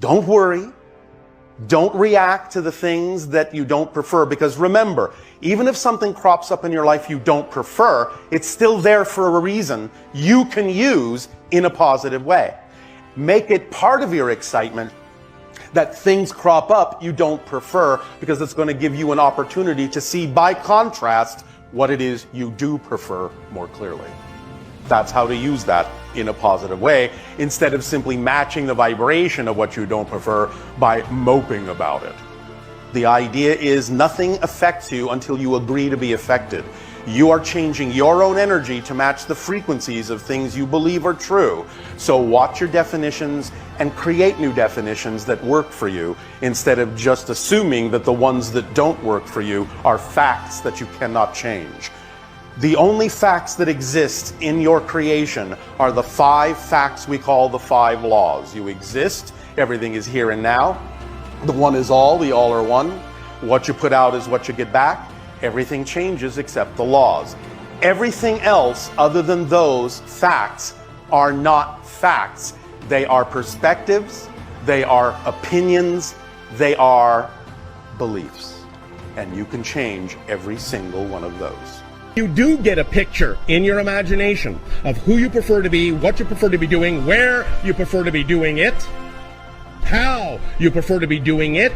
Don't worry. Don't react to the things that you don't prefer, because remember, even if something crops up in your life you don't prefer, it's still there for a reason you can use in a positive way. Make it part of your excitement that things crop up you don't prefer, because it's going to give you an opportunity to see by contrast what it is you do prefer more clearly. That's how to use that in a positive way, instead of simply matching the vibration of what you don't prefer by moping about it. The idea is nothing affects you until you agree to be affected. You are changing your own energy to match the frequencies of things you believe are true. So watch your definitions and create new definitions that work for you, instead of just assuming that the ones that don't work for you are facts that you cannot change. The only facts that exist in your creation are the 5 facts we call the 5 laws. You exist, everything is here and now. The one is all, the all are one. What you put out is what you get back. Everything changes except the laws. Everything else other than those facts are not facts. They are perspectives, they are opinions, they are beliefs. And you can change every single one of those. You do get a picture in your imagination of who you prefer to be, what you prefer to be doing, where you prefer to be doing it, how you prefer to be doing it.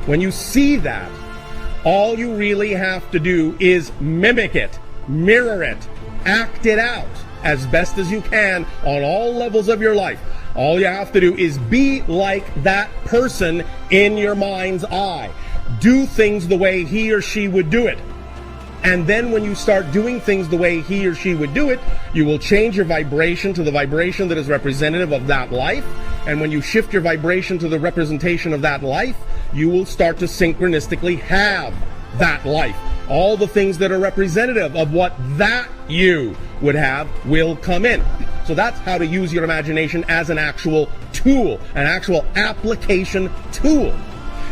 When you see that, all you really have to do is mimic it, mirror it, act it out as best as you can on all levels of your life. All you have to do is be like that person in your mind's eye. Do things the way he or she would do it. And then when you start doing things the way he or she would do it, you will change your vibration to the vibration that is representative of that life. And when you shift your vibration to the representation of that life, you will start to synchronistically have that life. All the things that are representative of what that you would have will come in. So that's how to use your imagination as an actual tool, an actual application tool.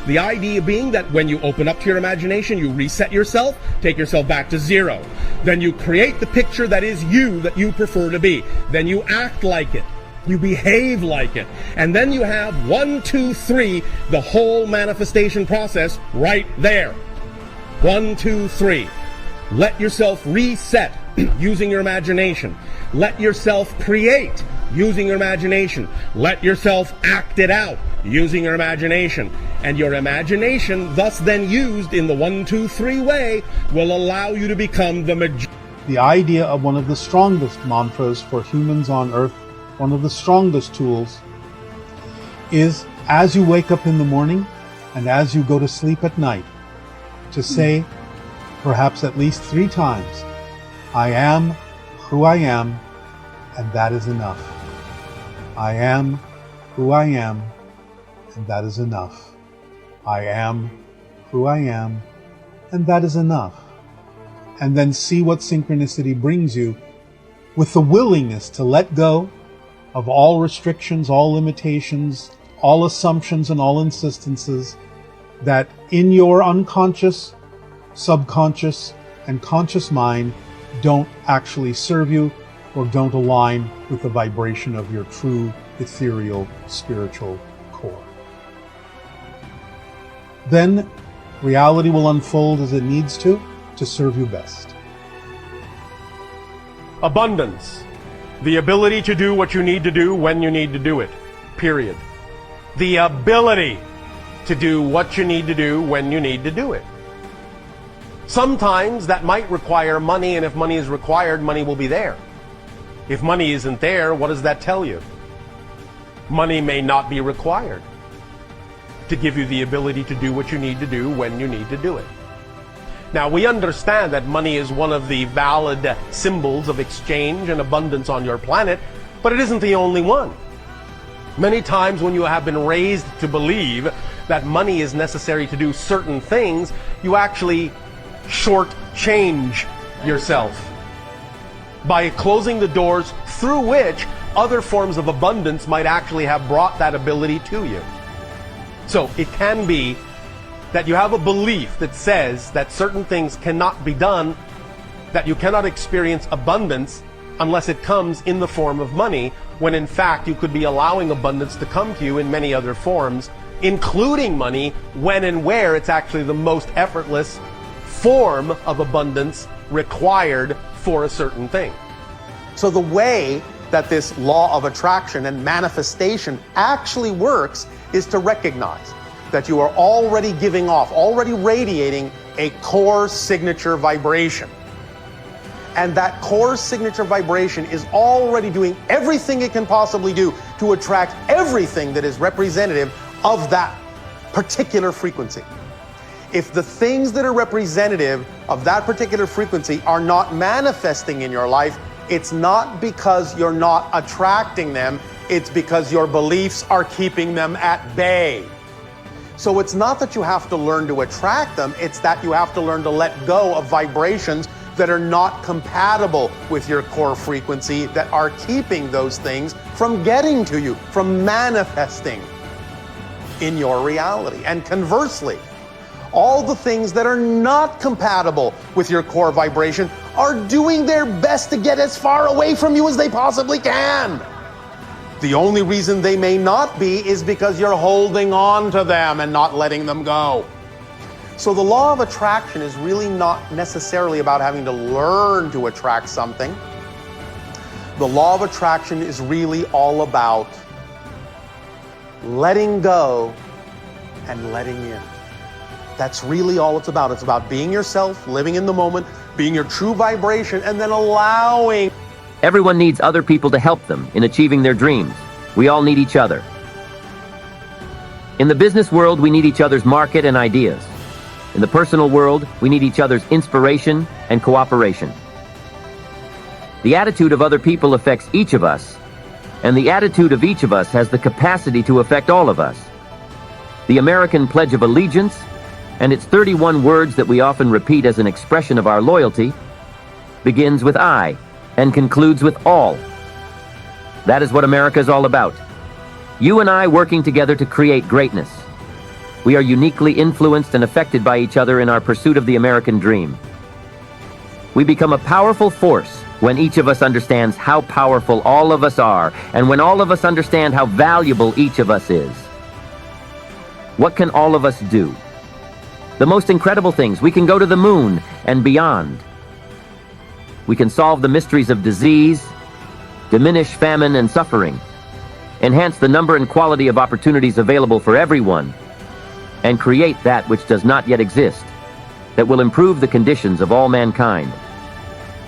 The idea being that when you open up to your imagination, you reset yourself, take yourself back to 0. Then you create the picture that is you, that you prefer to be. Then you act like it. You behave like it. And then you have 1, 2, 3, the whole manifestation process right there. 1, 2, 3. Let yourself reset using your imagination. Let yourself create using your imagination. Let yourself act it out using your imagination. And your imagination, thus then used in the 1, 2, 3 way, will allow you to become the magician. The idea of one of the strongest mantras for humans on earth, one of the strongest tools, is as you wake up in the morning and as you go to sleep at night, to say perhaps at least 3 times, I am who I am, and that is enough. I am who I am, and that is enough. I am who I am, and that is enough. And then see what synchronicity brings you, with the willingness to let go of all restrictions, all limitations, all assumptions and all insistences that in your unconscious, subconscious, and conscious mind don't actually serve you or don't align with the vibration of your true, ethereal, spiritual core. Then reality will unfold as it needs to serve you best. Abundance. The ability to do what you need to do when you need to do it. Period. The ability to do what you need to do when you need to do it. Sometimes that might require money, and if money is required, money will be there. If money isn't there, what does that tell you? Money may not be required to give you the ability to do what you need to do when you need to do it. Now, we understand that money is one of the valid symbols of exchange and abundance on your planet, but it isn't the only one. Many times when you have been raised to believe that money is necessary to do certain things, you actually shortchange yourself by closing the doors through which other forms of abundance might actually have brought that ability to you. So it can be that you have a belief that says that certain things cannot be done, that you cannot experience abundance unless it comes in the form of money, when in fact you could be allowing abundance to come to you in many other forms, including money, when and where it's actually the most effortless form of abundance required for a certain thing. So the way that this law of attraction and manifestation actually works is to recognize that you are already giving off, already radiating a core signature vibration. And that core signature vibration is already doing everything it can possibly do to attract everything that is representative of that particular frequency. If the things that are representative of that particular frequency are not manifesting in your life, it's not because you're not attracting them, it's because your beliefs are keeping them at bay. So it's not that you have to learn to attract them, it's that you have to learn to let go of vibrations that are not compatible with your core frequency, that are keeping those things from getting to you, from manifesting in your reality. And conversely, all the things that are not compatible with your core vibration are doing their best to get as far away from you as they possibly can. The only reason they may not be is because you're holding on to them and not letting them go. So the law of attraction is really not necessarily about having to learn to attract something. The law of attraction is really all about letting go and letting in. That's really all it's about. It's about being yourself, living in the moment, being your true vibration, and then allowing. Everyone needs other people to help them in achieving their dreams. We all need each other. In the business world, we need each other's market and ideas. In the personal world, we need each other's inspiration and cooperation. The attitude of other people affects each of us, and the attitude of each of us has the capacity to affect all of us. The American Pledge of Allegiance, and its 31 words that we often repeat as an expression of our loyalty, begins with I and concludes with all. That is what America is all about. You and I working together to create greatness. We are uniquely influenced and affected by each other in our pursuit of the American dream. We become a powerful force when each of us understands how powerful all of us are, and when all of us understand how valuable each of us is. What can all of us do? The most incredible things. We can go to the moon and beyond. We can solve the mysteries of disease, diminish famine and suffering, enhance the number and quality of opportunities available for everyone, and create that which does not yet exist, that will improve the conditions of all mankind.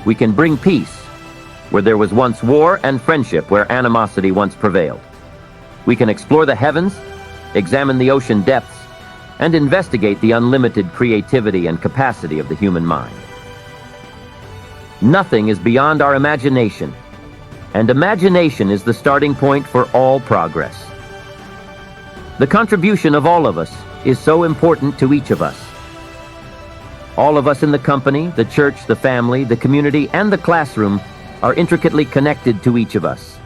We can bring peace where there was once war, and friendship where animosity once prevailed. We can explore the heavens, examine the ocean depths, and investigate the unlimited creativity and capacity of the human mind. Nothing is beyond our imagination, and imagination is the starting point for all progress. The contribution of all of us is so important to each of us. All of us in the company, the church, the family, the community, and the classroom are intricately connected to each of us.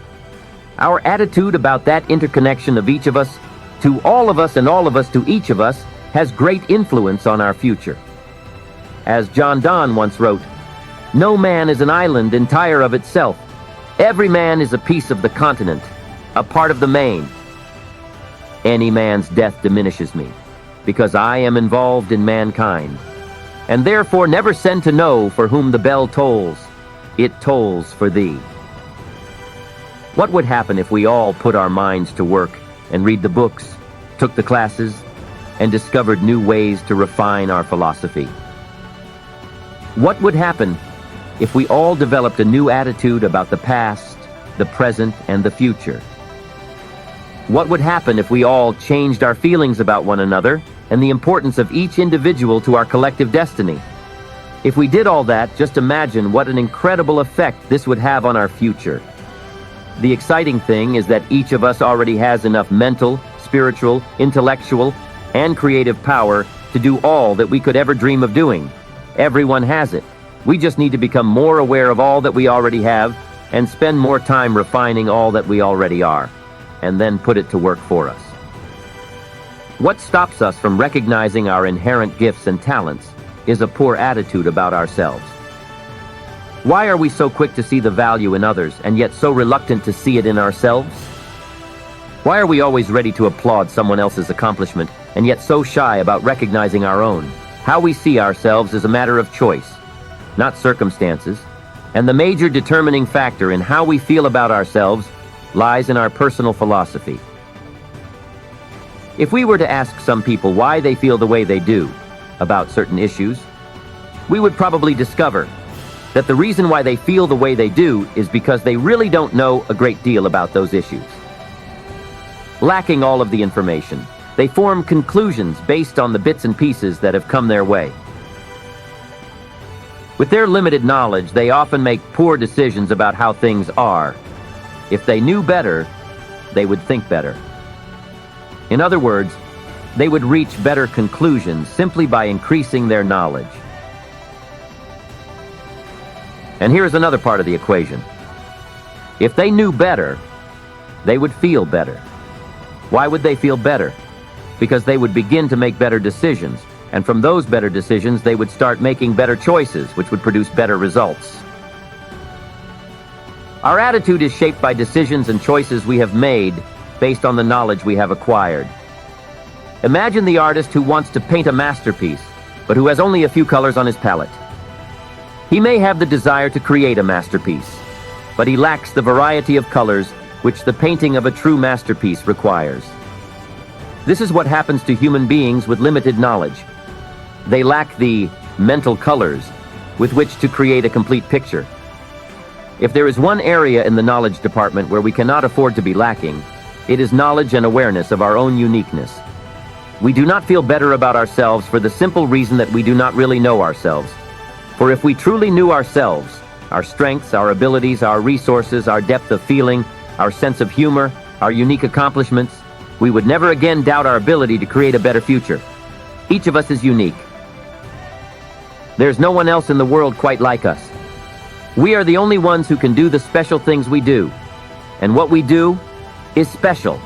Our attitude about that interconnection of each of us to all of us and all of us to each of us has great influence on our future. As John Donne once wrote, "No man is an island entire of itself. Every man is a piece of the continent, a part of the main. Any man's death diminishes me, because I am involved in mankind, and therefore never send to know for whom the bell tolls. It tolls for thee." What would happen if we all put our minds to work and read the books, took the classes, and discovered new ways to refine our philosophy? What would happen if we all developed a new attitude about the past, the present, and the future? What would happen if we all changed our feelings about one another and the importance of each individual to our collective destiny? If we did all that, just imagine what an incredible effect this would have on our future. The exciting thing is that each of us already has enough mental, spiritual, intellectual, and creative power to do all that we could ever dream of doing. Everyone has it. We just need to become more aware of all that we already have and spend more time refining all that we already are, and then put it to work for us. What stops us from recognizing our inherent gifts and talents is a poor attitude about ourselves. Why are we so quick to see the value in others and yet so reluctant to see it in ourselves? Why are we always ready to applaud someone else's accomplishment and yet so shy about recognizing our own? How we see ourselves is a matter of choice, not circumstances, and the major determining factor in how we feel about ourselves lies in our personal philosophy. If we were to ask some people why they feel the way they do about certain issues, we would probably discover that the reason why they feel the way they do is because they really don't know a great deal about those issues. Lacking all of the information, they form conclusions based on the bits and pieces that have come their way. With their limited knowledge, they often make poor decisions about how things are. If they knew better, they would think better. In other words, they would reach better conclusions simply by increasing their knowledge. And here's another part of the equation. If they knew better, they would feel better. Why would they feel better? Because they would begin to make better decisions, and from those better decisions, they would start making better choices, which would produce better results. Our attitude is shaped by decisions and choices we have made based on the knowledge we have acquired. Imagine the artist who wants to paint a masterpiece, but who has only a few colors on his palette. He may have the desire to create a masterpiece, but he lacks the variety of colors which the painting of a true masterpiece requires. This is what happens to human beings with limited knowledge. They lack the mental colors with which to create a complete picture. If there is one area in the knowledge department where we cannot afford to be lacking, it is knowledge and awareness of our own uniqueness. We do not feel better about ourselves for the simple reason that we do not really know ourselves. For if we truly knew ourselves, our strengths, our abilities, our resources, our depth of feeling, our sense of humor, our unique accomplishments, we would never again doubt our ability to create a better future. Each of us is unique. There's no one else in the world quite like us. We are the only ones who can do the special things we do. And what we do is special.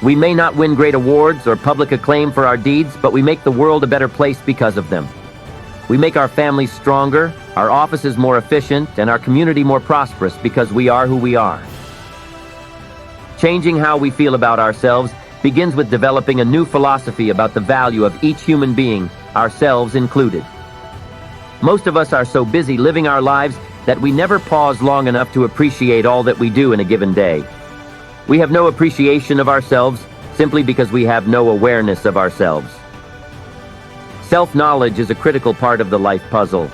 We may not win great awards or public acclaim for our deeds, but we make the world a better place because of them. We make our families stronger, our offices more efficient, and our community more prosperous because we are who we are. Changing how we feel about ourselves begins with developing a new philosophy about the value of each human being, ourselves included. Most of us are so busy living our lives that we never pause long enough to appreciate all that we do in a given day. We have no appreciation of ourselves simply because we have no awareness of ourselves. Self-knowledge is a critical part of the life puzzle.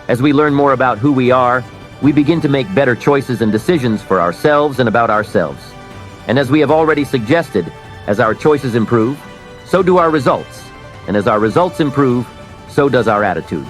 As we learn more about who we are, we begin to make better choices and decisions for ourselves and about ourselves. And as we have already suggested, as our choices improve, so do our results. And as our results improve, so does our attitude.